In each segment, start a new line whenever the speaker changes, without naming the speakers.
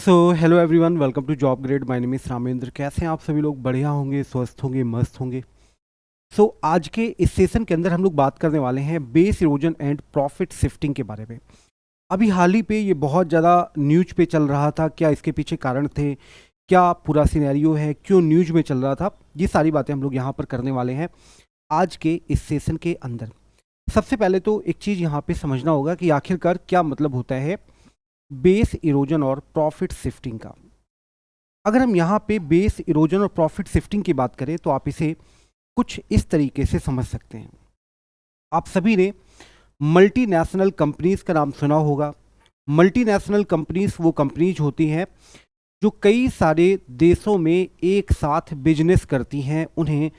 So hello everyone, welcome to job grade. My name is Ramendra. कैसे हैं आप सभी लोग? बढ़िया होंगे, स्वस्थ होंगे, मस्त होंगे। सो आज के इस सेशन के अंदर हम लोग बात करने वाले हैं base erosion and profit shifting के बारे में। अभी हाल ही पे ये बहुत ज़्यादा न्यूज पे चल रहा था। क्या इसके पीछे कारण थे, क्या पूरा सिनेरियो है, क्यों न्यूज में चल रहा था, ये सारी बातें हम लोग यहाँ पर करने वाले हैं आज के इस सेशन के अंदर। सबसे पहले तो एक चीज़ यहाँ पे समझना होगा कि आखिरकार क्या मतलब होता है बेस इरोजन और प्रॉफिट शिफ्टिंग का। अगर हम यहाँ पे बेस इरोजन और प्रॉफिट शिफ्टिंग की बात करें तो आप इसे कुछ इस तरीके से समझ सकते हैं। आप सभी ने मल्टीनेशनल कंपनीज का नाम सुना होगा। मल्टीनेशनल कंपनीज वो कंपनीज होती हैं जो कई सारे देशों में एक साथ बिजनेस करती हैं, उन्हें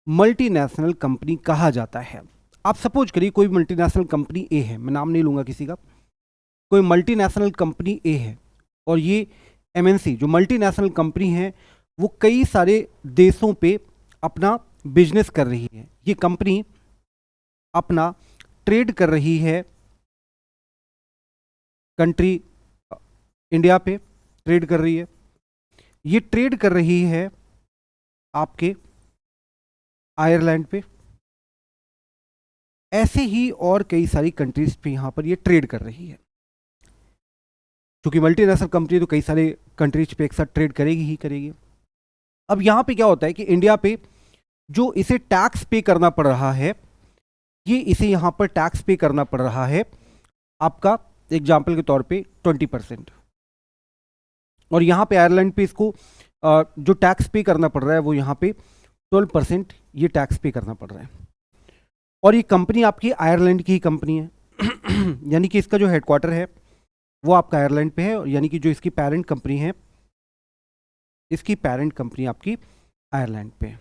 मल्टीनेशनल कंपनी कहा जाता है। आप सपोज करिए कोई मल्टीनेशनल कंपनी ए है, मैं नाम नहीं लूँगा किसी का। कोई मल्टीनेशनल कंपनी ए है और ये एमएनसी जो मल्टीनेशनल कंपनी है वो कई सारे देशों पे अपना बिजनेस कर रही है। ये कंपनी अपना ट्रेड कर रही है कंट्री इंडिया पे ट्रेड कर रही है, ये ट्रेड कर रही है आपके आयरलैंड पे, ऐसे ही और कई सारी कंट्रीज पे यहाँ पर ये ट्रेड कर रही है। क्योंकि मल्टीनेशनल कंपनी तो कई सारे कंट्रीज पे एक साथ ट्रेड करेगी ही करेगी। अब यहाँ पे क्या होता है कि इंडिया पे जो इसे टैक्स पे करना पड़ रहा है, ये इसे यहाँ पर टैक्स पे करना पड़ रहा है आपका एग्जाम्पल के तौर पे 20%। और यहाँ पे आयरलैंड पे इसको जो टैक्स पे करना पड़ रहा है वो यहाँ पे 12% ये टैक्स पे करना पड़ रहा है। और ये कंपनी आपकी आयरलैंड की ही कंपनी है यानी कि इसका जो हेडक्वार्टर है वो आपका आयरलैंड पे है, यानी कि जो इसकी पेरेंट कंपनी है, इसकी पेरेंट कंपनी आपकी आयरलैंड पे है।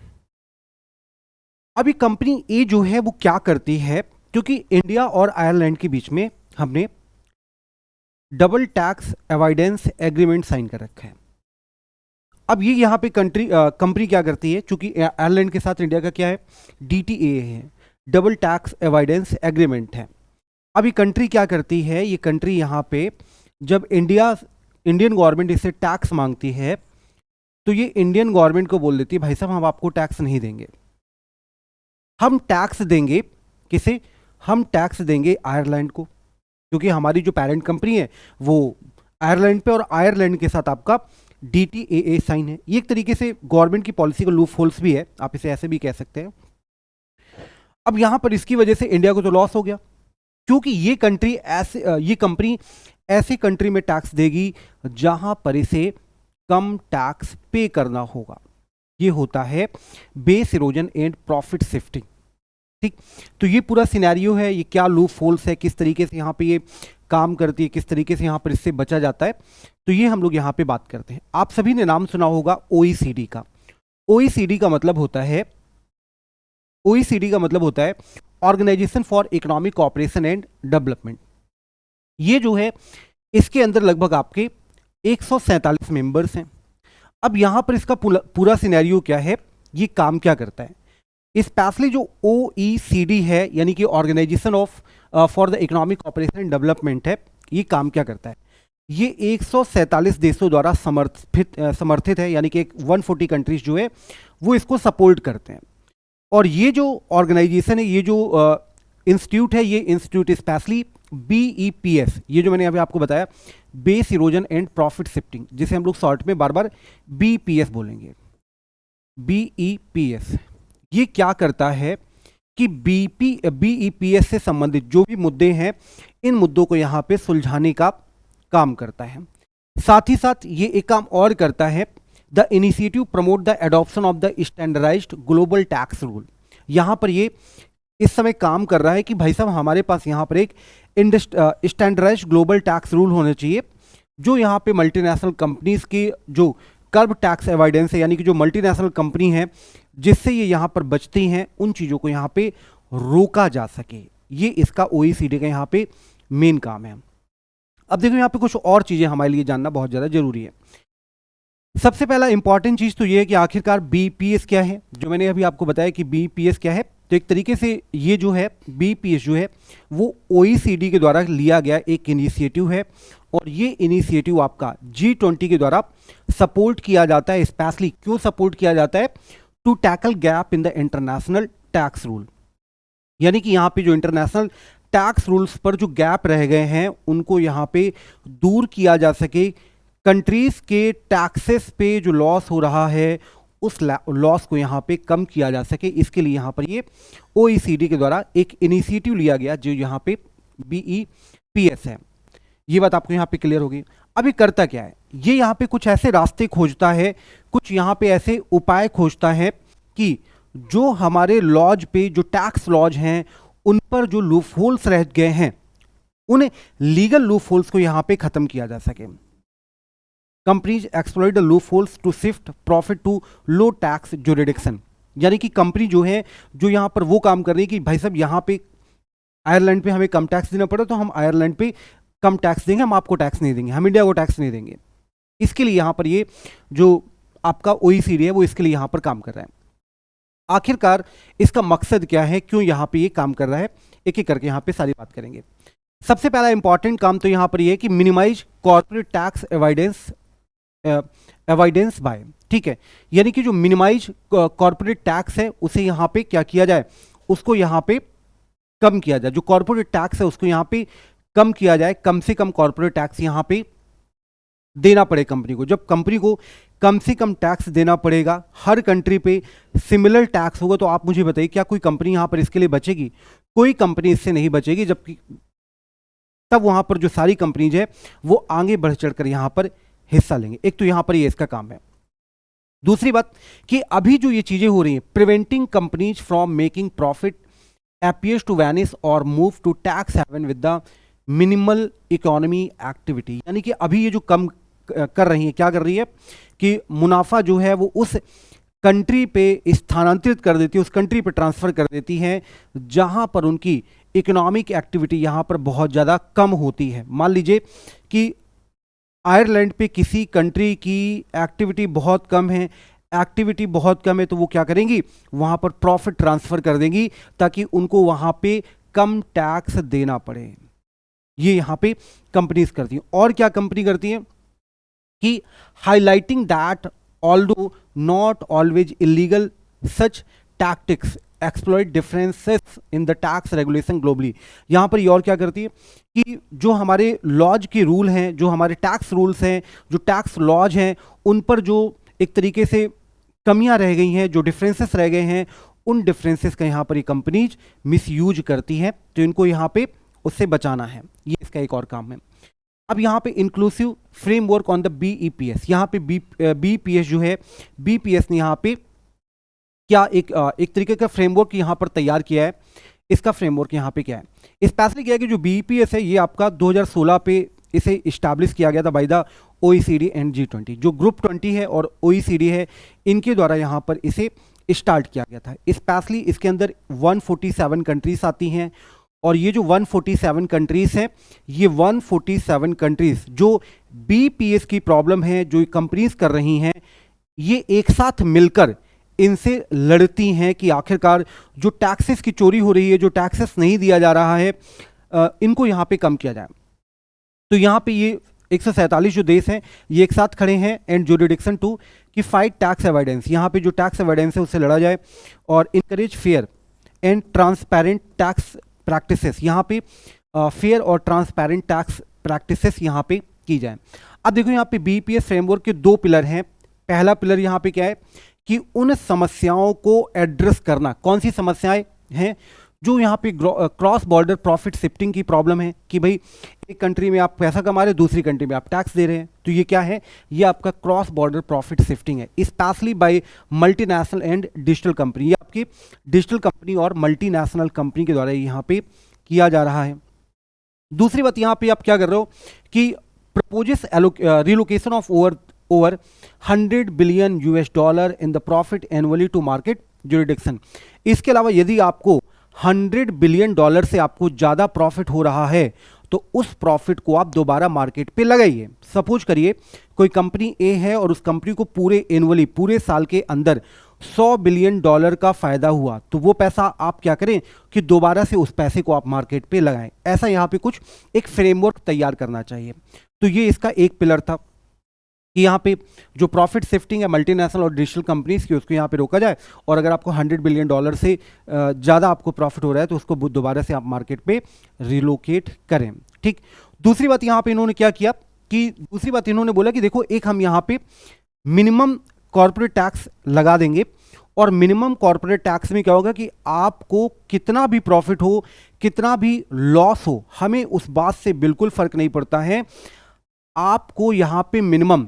अभी कंपनी ए जो है वो क्या करती है, क्योंकि इंडिया और आयरलैंड के बीच में हमने double tax avoidance agreement sign कर रखा है। अब ये यहाँ पे कंपनी क्या करती है, चूंकि आयरलैंड के साथ इंडिया का क्या है, डीटीए है, डबल टैक्स अवॉइडेंस एग्रीमेंट है। अभी कंट्री क्या करती है, ये कंट्री यहाँ पे जब इंडियन गवर्नमेंट इससे टैक्स मांगती है तो ये इंडियन गवर्नमेंट को बोल देती है भाई साहब हम आपको टैक्स नहीं देंगे, हम टैक्स देंगे किसे, हम टैक्स देंगे आयरलैंड को, क्योंकि हमारी जो पेरेंट कंपनी है वो आयरलैंड पे और आयरलैंड के साथ आपका डीटीएए साइन है। ये एक तरीके से गवर्नमेंट की पॉलिसी का लूप होल्स भी है, आप इसे ऐसे भी कह सकते हैं। अब यहां पर इसकी वजह से इंडिया को तो लॉस हो गया, क्योंकि ये कंपनी ऐसी कंट्री में टैक्स देगी जहां पर इसे कम टैक्स पे करना होगा। ये होता है base erosion and profit shifting. ठीक, तो ये पूरा सिनेरियो है, ये क्या लूप होल्स है, किस तरीके से यहाँ पे ये काम करती है, किस तरीके से यहाँ पर इससे बचा जाता है, तो ये हम लोग यहाँ पे बात करते हैं। आप सभी ने नाम सुना होगा ओईसीडी का। ओईसीडी का मतलब होता है organisation for economic cooperation and development. ये जो है इसके अंदर लगभग आपके 147 मेंबर्स हैं। अब यहाँ पर इसका पूरा सिनेरियो क्या है, ये काम क्या करता है, स्पेशली जो OECD है यानी कि organisation of for the economic cooperation and development है, ये काम क्या करता है, ये 147 देशों द्वारा समर्थित है, यानी कि 140 कंट्रीज जो है वो इसको सपोर्ट करते हैं। और ये जो ऑर्गेनाइजेशन है, ये जो इंस्टीट्यूट है, ये इंस्टीट्यूट स्पेशली BEPS, ये जो मैंने अभी आपको बताया base erosion and profit shifting, जिसे हम लोग शॉर्ट में बार बार BEPS बोलेंगे, BEPS, ये क्या करता है कि BEPS से संबंधित जो भी मुद्दे हैं, इन मुद्दों को यहाँ पे सुलझाने का काम करता है। साथ ही साथ ये एक काम और करता है, the initiative promote the adoption of the standardised global tax rule. यहाँ पर ये इस समय काम कर रहा है कि भाई साहब हमारे पास यहाँ पर एक स्टैंडर्डाइज्ड ग्लोबल टैक्स रूल होना चाहिए, जो यहाँ पे मल्टीनेशनल कंपनीज की जो कर्ब टैक्स अवॉइडेंस है, यानी कि जो मल्टीनेशनल कंपनी है जिससे ये यहाँ पर बचती हैं, उन चीज़ों को यहाँ पे रोका जा सके। ये इसका OECD का यहाँ पे मेन काम है। अब देखो यहाँ पे कुछ और चीज़ें हमारे लिए जानना बहुत ज़्यादा जरूरी है। सबसे पहला इंपॉर्टेंट चीज़ तो ये है कि आखिरकार BEPS क्या है, जो मैंने अभी आपको बताया कि BEPS क्या है, तो एक तरीके से ये जो है BPS जो है वो OECD के द्वारा लिया गया एक इनिशिएटिव है, और ये इनिशिएटिव आपका G20 के द्वारा सपोर्ट किया जाता है। स्पेशली क्यों सपोर्ट किया जाता है? To tackle gap in the international tax rule, यानी कि यहाँ पे जो इंटरनेशनल टैक्स रूल्स पर जो गैप रह गए हैं उनको यहाँ पे दूर किया जा सके, कंट्रीज के टैक्सेस पे जो लॉस हो रहा है उस लॉस को यहाँ पे कम किया जा सके। इसके लिए यहाँ पर ये OECD के द्वारा एक इनिशिएटिव लिया गया जो यहाँ पे BEPS है। ये बात आपको यहाँ पे क्लियर होगी। अभी करता क्या है, ये यहाँ पे कुछ ऐसे रास्ते खोजता है, कुछ यहाँ पे ऐसे उपाय खोजता है कि जो हमारे लॉज पे जो टैक्स लॉज हैं उन पर जो लूप होल्स रह गए हैं उन लीगल लूप होल्स को यहाँ पे खत्म किया जा सके। Companies exploit the loophole to shift profit to low tax jurisdiction, यानी कि कंपनी जो है जो यहाँ पर वो काम कर रही है कि भाई साहब यहाँ पे आयरलैंड पे हमें कम टैक्स देना पड़ा तो हम आयरलैंड पे कम टैक्स देंगे, हम आपको टैक्स नहीं देंगे, हम इंडिया को टैक्स नहीं देंगे। इसके लिए यहाँ पर ये जो आपका OECD है वो इसके लिए यहाँ पर काम कर रहा है। आखिरकार इसका मकसद क्या है, क्यों यहाँ पे ये काम कर रहा है, एक एक करके यहाँ पे सारी बात करेंगे। सबसे पहला इंपॉर्टेंट काम तो यहाँ पर ये है कि minimise corporate tax avoidance by, ठीक है, यानी कि जो मिनिमाइज कॉर्पोरेट टैक्स है उसे यहाँ पे क्या किया जाए, उसको यहाँ पे कम किया जाए। जो कॉर्पोरेट टैक्स है उसको यहाँ पे कम किया जाए, कम से कम कॉर्पोरेट टैक्स यहाँ पे देना पड़े कंपनी को। जब कंपनी को कम से कम टैक्स देना पड़ेगा, हर कंट्री पे सिमिलर टैक्स होगा, तो आप मुझे बताइए क्या कोई कंपनी यहाँ पर इसके लिए बचेगी? कोई कंपनी इससे नहीं बचेगी। जबकि तब वहाँ पर जो सारी कंपनीज है वो आगे बढ़ चढ़कर यहाँ पर हिस्सा लेंगे। एक तो यहाँ पर ये इसका काम है। दूसरी बात कि अभी जो ये चीज़ें हो रही हैं, preventing companies from making profit appears to vanish or move to tax haven with the minimal economy activity, यानी कि अभी ये जो कम कर रही है, क्या कर रही है कि मुनाफा जो है वो उस कंट्री पे स्थानांतरित कर देती है, उस कंट्री पे ट्रांसफ़र कर देती है जहां पर उनकी इकोनॉमिक एक्टिविटी यहाँ पर बहुत ज़्यादा कम होती है। मान लीजिए कि आयरलैंड पे किसी कंट्री की एक्टिविटी बहुत कम है, तो वो क्या करेंगी, वहाँ पर प्रॉफिट ट्रांसफ़र कर देंगी ताकि उनको वहाँ पे कम टैक्स देना पड़े। ये यहाँ पे कंपनीज करती हैं। और क्या कंपनी करती हैं कि highlighting that although not always illegal such tactics exploit differences in the tax regulation globally. यहाँ पर ये और क्या करती है कि जो हमारे लॉज के रूल हैं, जो हमारे टैक्स रूल्स हैं, जो टैक्स लॉज हैं, उन पर जो एक तरीके से कमियां रह गई हैं, जो डिफरेंसेस रह गए हैं, उन डिफरेंसेस का यहाँ पर ये कंपनीज मिसयूज करती हैं, तो इनको यहाँ पे उससे बचाना है। ये इसका एक और काम है। अब यहाँ पे inclusive framework on the BEPS, यहाँ पे BPS जो है, BPS ने यहाँ पे क्या एक तरीके का फ्रेमवर्क यहाँ पर तैयार किया है। इसका फ्रेमवर्क यहाँ पे क्या है, स्पेशली क्या है कि जो BEPS है ये आपका 2016 पे इसे इस्टेब्लिश किया गया था by the OECD and G20। जो ग्रुप 20 है और OECD है, इनके द्वारा यहाँ पर इसे स्टार्ट किया गया था। स्पेशली इसके अंदर 147 कंट्रीज आती हैं, और ये जो 147 कंट्रीज हैं, ये 147 कंट्रीज जो BPS की प्रॉब्लम है, जो कंपनीज कर रही हैं, ये एक साथ मिलकर इनसे लड़ती हैं कि आखिरकार जो टैक्सेस की चोरी हो रही है, जो टैक्सेस नहीं दिया जा रहा है, इनको यहाँ पे कम किया जाए। तो यहाँ पे ये 147 जो देश हैं ये एक साथ खड़े हैं एंड जुरिडिक्शन टू कि फाइट टैक्स अवॉइडेंस, यहाँ पे जो टैक्स अवॉइडेंस है उससे लड़ा जाए, और encourage fair and transparent tax practices, यहाँ पे फेयर और ट्रांसपेरेंट टैक्स प्रैक्टिसेस यहाँ पे की जाए। अब देखो यहाँ पे BPS फ्रेमवर्क के 2 पिलर हैं। पहला पिलर यहाँ पे क्या है कि उन समस्याओं को एड्रेस करना। कौन सी समस्याएं हैं? जो यहाँ पे क्रॉस बॉर्डर प्रॉफिट शिफ्टिंग की प्रॉब्लम है कि भाई एक कंट्री में आप पैसा कमा रहे हैं, दूसरी कंट्री में आप टैक्स दे रहे हैं, तो ये क्या है, ये आपका क्रॉस बॉर्डर प्रॉफिट शिफ्टिंग है, specially by multinational and digital company. ये आपकी डिजिटल कंपनी और मल्टीनेशनल कंपनी के द्वारा यहाँ पे किया जा रहा है। दूसरी बात, यहाँ पे आप क्या कर रहे हो कि proposes relocation of over $100 billion in the profit annually to market jurisdiction. इसके अलावा यदि आपको $100 बिलियन से आपको ज़्यादा प्रॉफिट हो रहा है तो उस प्रॉफिट को आप दोबारा मार्केट पे लगाइए। सपोज करिए कोई कंपनी ए है और उस कंपनी को पूरे एनुअली, पूरे साल के अंदर $100 बिलियन का फायदा हुआ, तो वो पैसा आप क्या करें कि दोबारा से उस पैसे को आप मार्केट पे लगाएं। ऐसा यहाँ पे कुछ एक फ्रेमवर्क तैयार करना चाहिए। तो ये इसका एक पिलर था कि यहाँ पे जो प्रॉफिट शिफ्टिंग है मल्टीनेशनल और डिजिटल कंपनीज की, उसको यहाँ पे रोका जाए, और अगर आपको $100 बिलियन से ज़्यादा आपको प्रॉफिट हो रहा है तो उसको दोबारा से आप मार्केट पे रिलोकेट करें। ठीक। दूसरी बात यहाँ पे इन्होंने क्या किया कि दूसरी बात इन्होंने बोला कि देखो, एक हम यहाँ पे मिनिमम कॉर्पोरेट टैक्स लगा देंगे, और मिनिमम कॉर्पोरेट टैक्स में क्या होगा कि आपको कितना भी प्रॉफिट हो, कितना भी लॉस हो, हमें उस बात से बिल्कुल फर्क नहीं पड़ता है, आपको यहाँ पे मिनिमम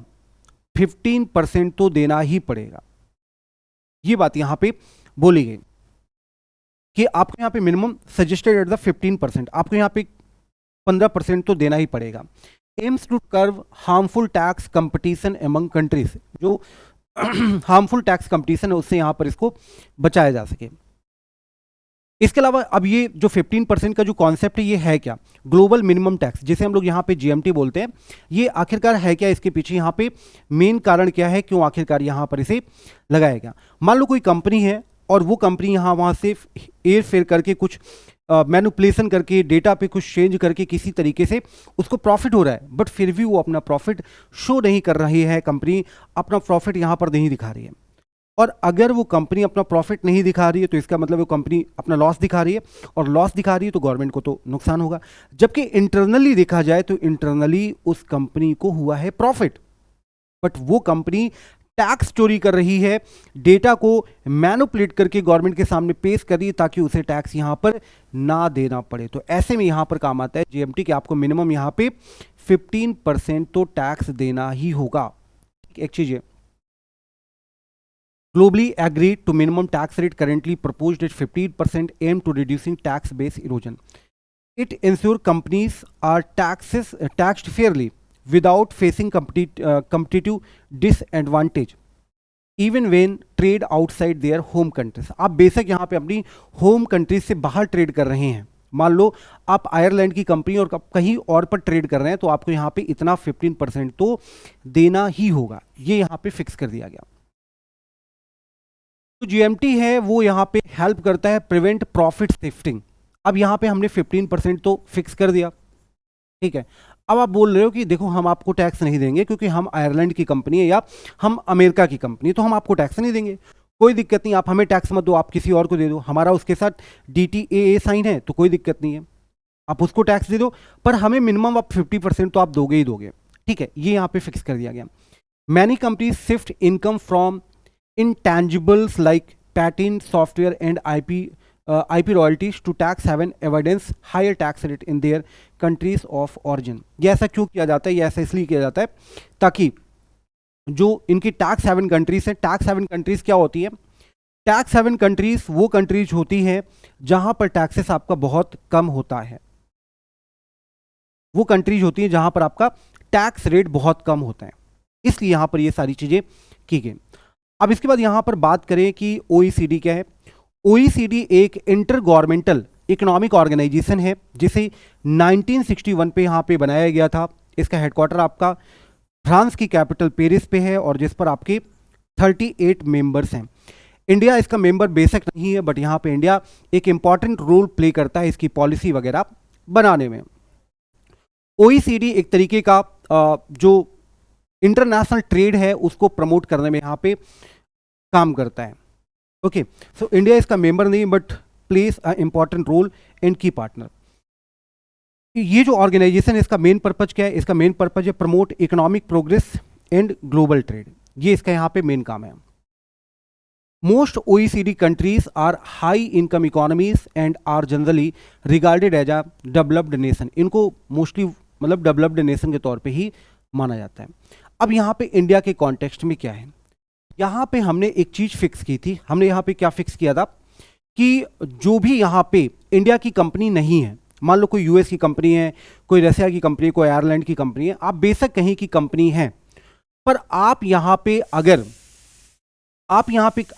15% तो देना ही पड़ेगा। ये बात यहां पे बोली गई कि आपको यहां पे मिनिमम सजेस्टेड एट द 15%, आपको यहां पे 15% तो देना ही पड़ेगा। Aims to curb harmful tax competition among countries, जो हार्मफुल टैक्स कंपटीशन है उससे यहां पर इसको बचाया जा सके। इसके अलावा अब ये जो 15% का जो कॉन्सेप्ट है, ये है क्या? ग्लोबल मिनिमम टैक्स, जिसे हम लोग यहाँ पे जीएमटी बोलते हैं, ये आखिरकार है क्या? इसके पीछे यहाँ पे मेन कारण क्या है, क्यों आखिरकार यहाँ पर इसे लगाया गया? मान लो कोई कंपनी है और वो कंपनी यहाँ वहाँ से एयर फेयर करके कुछ मैनिपुलेशन करके डेटा पे कुछ चेंज करके किसी तरीके से उसको प्रॉफिट हो रहा है, बट फिर भी वो अपना प्रॉफिट शो नहीं कर रही है, कंपनी अपना प्रॉफिट यहाँ पर नहीं दिखा रही है। और अगर वो कंपनी अपना प्रॉफिट नहीं दिखा रही है तो इसका मतलब वो कंपनी अपना लॉस दिखा रही है, और लॉस दिखा रही है तो गवर्नमेंट को तो नुकसान होगा। जबकि इंटरनली देखा जाए तो इंटरनली उस कंपनी को हुआ है प्रॉफिट, बट वो कंपनी टैक्स चोरी कर रही है, डेटा को मैनिपुलेट करके गवर्नमेंट के सामने पेश कर रही है ताकि उसे टैक्स यहां पर ना देना पड़े। तो ऐसे में यहां पर काम आता है जीएमटी कि आपको मिनिमम यहां पे 15% तो टैक्स देना ही होगा। एक चीज है, globally agreed to minimum tax rate currently proposed at 15% aim to reducing tax base erosion. It ensure companies are taxed fairly without facing competitive disadvantage even when trade outside their home countries. आप बेशक यहाँ पे अपनी home countries से बाहर trade कर रहे हैं, मान लो आप आयरलैंड की कंपनी और कहीं और पर ट्रेड कर रहे हैं, तो आपको यहाँ पे इतना 15% तो देना ही होगा, ये यहाँ पे फिक्स कर दिया गया। तो जीएमटी है वो यहाँ पे हेल्प करता है प्रिवेंट प्रॉफिट शिफ्टिंग। अब यहाँ पे हमने 15% तो फिक्स कर दिया, ठीक है। अब आप बोल रहे हो कि देखो हम आपको टैक्स नहीं देंगे क्योंकि हम आयरलैंड की कंपनी है या हम अमेरिका की कंपनी, तो हम आपको टैक्स नहीं देंगे। कोई दिक्कत नहीं, आप हमें टैक्स मत दो, आप किसी और को दे दो, हमारा उसके साथ DTAA साइन है तो कोई दिक्कत नहीं है, आप उसको टैक्स दे दो, पर हमें मिनिमम आप 50% तो आप दोगे ही दोगे, ठीक है। ये यहाँ पे फिक्स कर दिया गया। Many companies shift income from intangibles like patent, software and IP royalties to tax haven evidence higher tax rate in their countries of origin। ये ऐसा क्यों किया जाता है? ये ऐसा इसलिए किया जाता है ताकि जो इनकी टैक्स हेवन कंट्रीज है, टैक्स हेवन कंट्रीज क्या होती है? टैक्स हेवन कंट्रीज वो कंट्रीज होती है जहां पर टैक्सेस आपका बहुत कम होता है, वो कंट्रीज होती है जहां पर आपका टैक्स रेट बहुत कम होता है, इसलिए यहां पर ये सारी चीजें की गई। अब इसके बाद यहां पर बात करें कि OECD क्या है। OECD एक इंटर गवर्नमेंटल इकोनॉमिक ऑर्गेनाइजेशन है जिसे 1961 पे यहां पे बनाया गया था। इसका हेडक्वार्टर आपका फ्रांस की कैपिटल पेरिस पे है और जिस पर आपके 38 मेंबर्स हैं। इंडिया इसका मेंबर बेशक नहीं है, बट यहाँ पे इंडिया एक इंपॉर्टेंट रोल प्ले करता है इसकी पॉलिसी वगैरह बनाने में। OECD एक तरीके का जो इंटरनेशनल ट्रेड है उसको प्रमोट करने में यहाँ पे काम करता है। ओके, सो इंडिया इसका मेंबर नहीं, but plays a important role and key partner. ये जो ऑर्गेनाइजेशन है इसका मेन पर्पज क्या है? इसका मेन पर्पज है promote economic progress and global trade, ये इसका यहाँ पे मेन काम है। Most OECD countries are high income economies and are generally regarded as a developed nation. इनको मोस्टली मतलब डेवलप्ड नेशन के तौर पे ही माना जाता है। अब यहाँ पे इंडिया के कॉन्टेक्स्ट में क्या है, यहाँ पे हमने एक चीज फिक्स की थी। हमने यहाँ पे क्या फिक्स किया था कि जो भी यहाँ पे इंडिया की कंपनी नहीं है, मान लो कोई US की कंपनी है, कोई रशिया की कंपनी है, कोई आयरलैंड की कंपनी है, आप बेशक कहीं की कंपनी है, पर आप यहाँ पे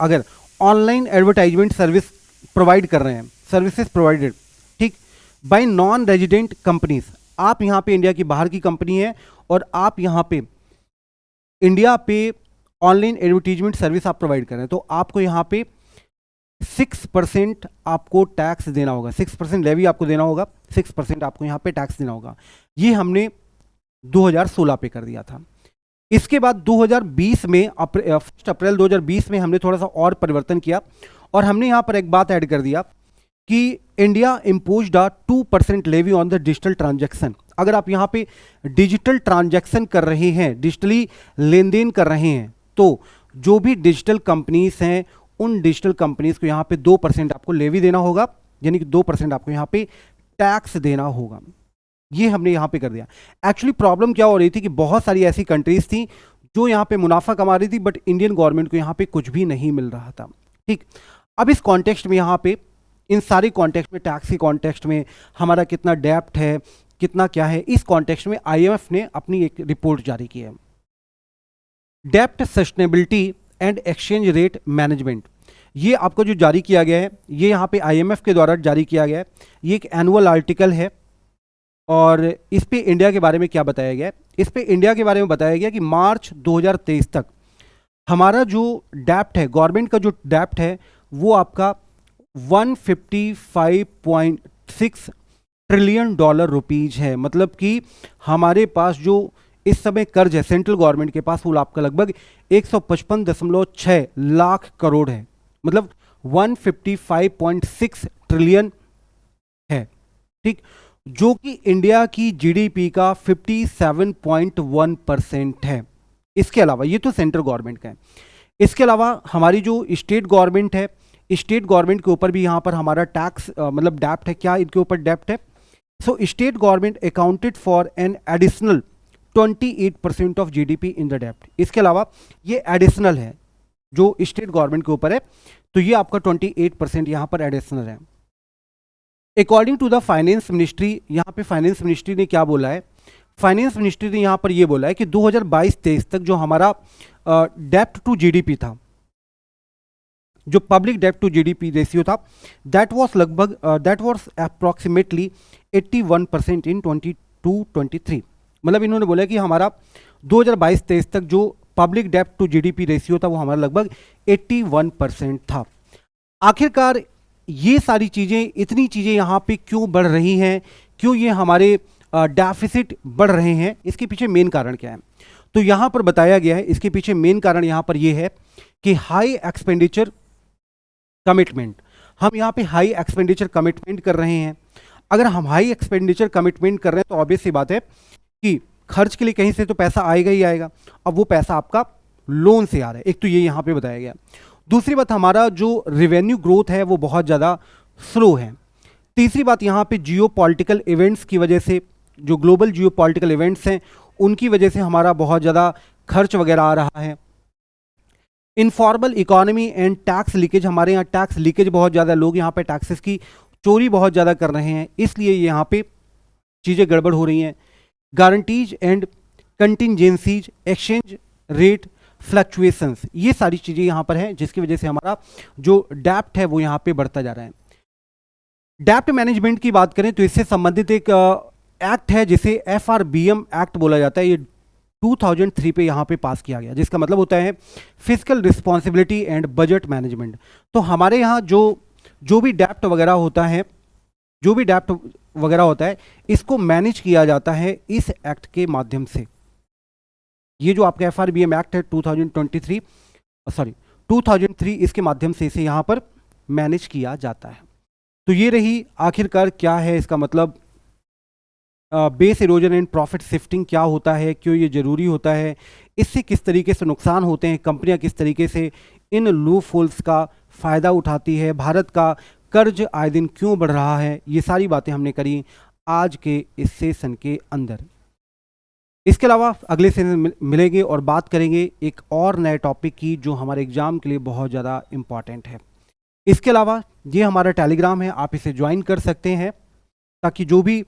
अगर ऑनलाइन एडवर्टाइजमेंट सर्विस प्रोवाइड कर रहे हैं, सर्विसेज प्रोवाइडेड, ठीक, बाय नॉन रेजिडेंट कंपनीज, आप यहाँ पे इंडिया की बाहर की कंपनी है और आप यहाँ पे इंडिया पे ऑनलाइन एडवर्टीजमेंट सर्विस आप प्रोवाइड कर रहे हैं, तो आपको यहाँ पे 6% आपको टैक्स देना होगा, 6% लेवी आपको देना होगा, 6% आपको यहाँ पे टैक्स देना होगा। ये हमने 2016 पे कर दिया था। इसके बाद 2020 में 1 अप्रैल 2020 में हमने थोड़ा सा और परिवर्तन किया और हमने यहाँ पर एक बात ऐड कर दिया कि India imposed a 2% levy on the digital transaction. अगर आप यहाँ पे डिजिटल ट्रांजैक्शन कर रहे हैं, डिजिटली लेन देन कर रहे हैं, तो जो भी डिजिटल कंपनीज हैं उन डिजिटल कंपनीज को यहाँ पे 2% आपको लेवी देना होगा, यानी कि 2% आपको यहाँ पे टैक्स देना होगा। ये हमने यहाँ पे कर दिया। एक्चुअली प्रॉब्लम क्या हो रही थी कि बहुत सारी ऐसी कंट्रीज थी जो यहाँ पे मुनाफा कमा रही थी, बट इंडियन गवर्नमेंट को यहाँ पे कुछ भी नहीं मिल रहा था। ठीक, अब इस कॉन्टेक्स्ट में यहाँ पे इन सारे कॉन्टेक्स्ट में, टैक्स के कॉन्टेक्स्ट में हमारा कितना डेप्ट है, कितना क्या है, इस कॉन्टेक्स्ट में IMF ने अपनी एक रिपोर्ट जारी की है, डेप्ट sustainability and exchange rate management. ये आपको जो जारी किया गया है, ये यहाँ पे IMF के द्वारा जारी किया गया है। ये एक एनुअल आर्टिकल है और इस पे इंडिया के बारे में क्या बताया गया है, इस पे इंडिया के बारे में बताया गया कि मार्च 2023 तक हमारा जो डेप्ट है, गवर्नमेंट का जो डेप्ट है, वो आपका 155.6 ट्रिलियन डॉलर रुपीज है। मतलब कि हमारे पास जो इस समय कर्ज है सेंट्रल गवर्नमेंट के पास, वो आपका लगभग 155.6 लाख करोड़ है, मतलब 155.6 ट्रिलियन है। ठीक, जो कि इंडिया की GDP का 57.1% है। इसके अलावा ये तो सेंट्रल गवर्नमेंट का है, इसके अलावा हमारी जो स्टेट गवर्नमेंट है, स्टेट गवर्नमेंट के ऊपर भी यहाँ पर हमारा टैक्स मतलब डेप्ट है। क्या इनके ऊपर डेप्ट है? So state government accounted for an additional 28% of GDP in the डेप्ट। इसके अलावा ये एडिशनल है जो स्टेट गवर्नमेंट के ऊपर है, तो ये आपका 28% यहाँ पर एडिशनल है। According to the finance ministry, यहाँ पे फाइनेंस मिनिस्ट्री ने क्या बोला है, फाइनेंस मिनिस्ट्री ने यहाँ पर ये बोला है कि 2022-23 तक जो हमारा डेप्ट टू GDP था, जो पब्लिक डेप्ट टू GDP रेशियो था, दैट वाज अप्रॉक्सीमेटली 81% इन 22-23। मतलब इन्होंने बोला कि हमारा 2022-23 तक जो पब्लिक डेप्ट टू GDP रेशियो था वो हमारा लगभग 81% था। आखिरकार ये सारी चीज़ें, इतनी चीज़ें यहाँ पे क्यों बढ़ रही हैं, क्यों ये हमारे डेफिसिट बढ़ रहे हैं, इसके पीछे मेन कारण क्या है? तो यहाँ पर बताया गया है, इसके पीछे मेन कारण यहाँ पर ये है कि हाई एक्सपेंडिचर कमिटमेंट। हम यहाँ पे हाई एक्सपेंडिचर कमिटमेंट कर रहे हैं। अगर हम हाई एक्सपेंडिचर कमिटमेंट कर रहे हैं तो ऑब्वियस सी बात है कि खर्च के लिए कहीं से तो पैसा आएगा ही आएगा। अब वो पैसा आपका लोन से आ रहा है, एक तो ये यहाँ पे बताया गया। दूसरी बात, हमारा जो रेवेन्यू ग्रोथ है वो बहुत ज़्यादा स्लो है। तीसरी बात, यहाँ पे जियो पॉलिटिकल इवेंट्स की वजह से, जो ग्लोबल जियो पॉलिटिकल इवेंट्स हैं उनकी वजह से हमारा बहुत ज़्यादा खर्च वगैरह आ रहा है। Informal economy and tax leakage, हमारे यहाँ टैक्स लीकेज बहुत ज़्यादा, लोग यहाँ पे टैक्सेस की चोरी बहुत ज़्यादा कर रहे हैं, इसलिए यहाँ पे चीज़ें गड़बड़ हो रही हैं। Guarantees and contingencies, exchange rate fluctuations, ये सारी चीज़ें यहाँ पर हैं जिसकी वजह से हमारा जो डेप्ट है वो यहाँ पे बढ़ता जा रहा है। डेप्ट मैनेजमेंट की बात करें तो इससे संबंधित एक एक्ट है जिसे FRBM एक्ट बोला जाता है। ये 2003 पे यहाँ पे पास किया गया, जिसका मतलब होता है physical responsibility and budget management. तो हमारे यहाँ जो भी डेप्ट वगैरह होता है, जो भी डेप्ट वगैरह होता है, इसको मैनेज किया जाता है इस एक्ट के माध्यम से। ये जो आपका FRBM एक्ट है 2003, इसके माध्यम से इसे यहाँ पर मैनेज किया जाता है। तो ये रही आखिरकार क्या है इसका मतलब, base erosion and profit shifting क्या होता है, क्यों ये ज़रूरी होता है, इससे किस तरीके से नुकसान होते हैं, कंपनियां किस तरीके से इन लूप होल्स का फ़ायदा उठाती है, भारत का कर्ज आए दिन क्यों बढ़ रहा है, ये सारी बातें हमने करी आज के इस सेशन के अंदर। इसके अलावा अगले सेशन मिलेंगे और बात करेंगे एक और नए टॉपिक की जो हमारे एग्ज़ाम के लिए बहुत ज़्यादा इम्पॉर्टेंट है। इसके अलावा ये हमारा टेलीग्राम है, आप इसे ज्वाइन कर सकते हैं ताकि जो भी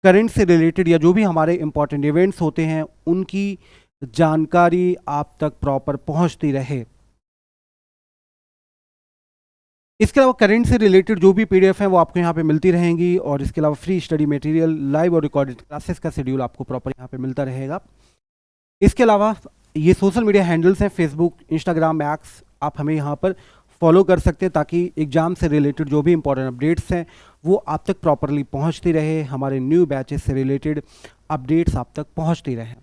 करंट से रिलेटेड या जो भी हमारे इम्पॉर्टेंट इवेंट्स होते हैं उनकी जानकारी आप तक प्रॉपर पहुंचती रहे। इसके अलावा करंट से रिलेटेड जो भी PDF हैं वो आपको यहाँ पे मिलती रहेंगी और इसके अलावा फ्री स्टडी मटेरियल, लाइव और रिकॉर्डेड क्लासेस का शेड्यूल आपको प्रॉपर यहाँ पे मिलता रहेगा। इसके अलावा ये सोशल मीडिया हैंडल्स हैं, फेसबुक, इंस्टाग्राम, एक्स, आप हमें यहाँ पर फॉलो कर सकते हैं ताकि एग्ज़ाम से रिलेटेड जो भी इंपॉर्टेंट अपडेट्स हैं वो आप तक प्रॉपरली पहुँचती रहे, हमारे न्यू बैचेस से रिलेटेड अपडेट्स आप तक पहुँचती रहें।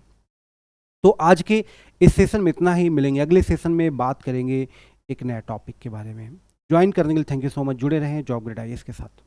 तो आज के इस सेशन में इतना ही, मिलेंगे अगले सेशन में, बात करेंगे एक नया टॉपिक के बारे में। ज्वाइन करने के लिए थैंक यू सो मच, जुड़े रहें जॉब ग्रेड IAS के साथ।